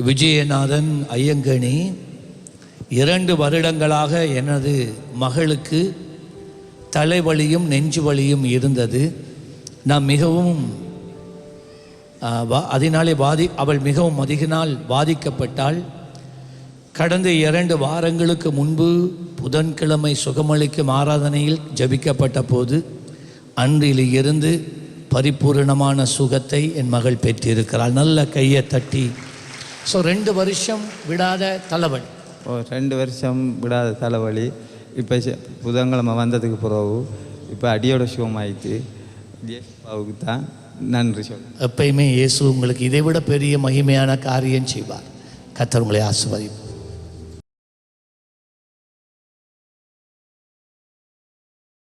விஜயநாதன் ஐயங்கனி 2 வருடங்களாக எனது மகளுக்கு தலைவலியும் நெஞ்சு வலியும் இருந்தது. நான் மிகவும் அதனாலே அவள் மிகவும் அதிக நாள் பாதிக்கப்பட்டாள். கடந்த 2 வாரங்களுக்கு முன்பு புதன்கிழமை சுகமளிக்கும் ஆராதனையில் ஜபிக்கப்பட்ட போது அன்றிலிருந்து பரிபூர்ணமான சுகத்தை என் மகள் பெற்றிருக்கிறாள். நல்ல கையை தட்டி. 2 வருஷம் விடாத தலைவலி. 2 வருஷம் விடாத தலைவலி. இப்போ புதன்கிழமை வந்ததுக்கு பிறகு இப்போ அடியோட சுகமாயிட்டு இயேசுவுக்கு தான் நன்றி சொல். எப்பயுமே இயேசு உங்களுக்கு இதை விட பெரிய மகிமையான காரியம் செய்வார். கர்த்தர் உங்களை ஆசீர்வதிப்பார்.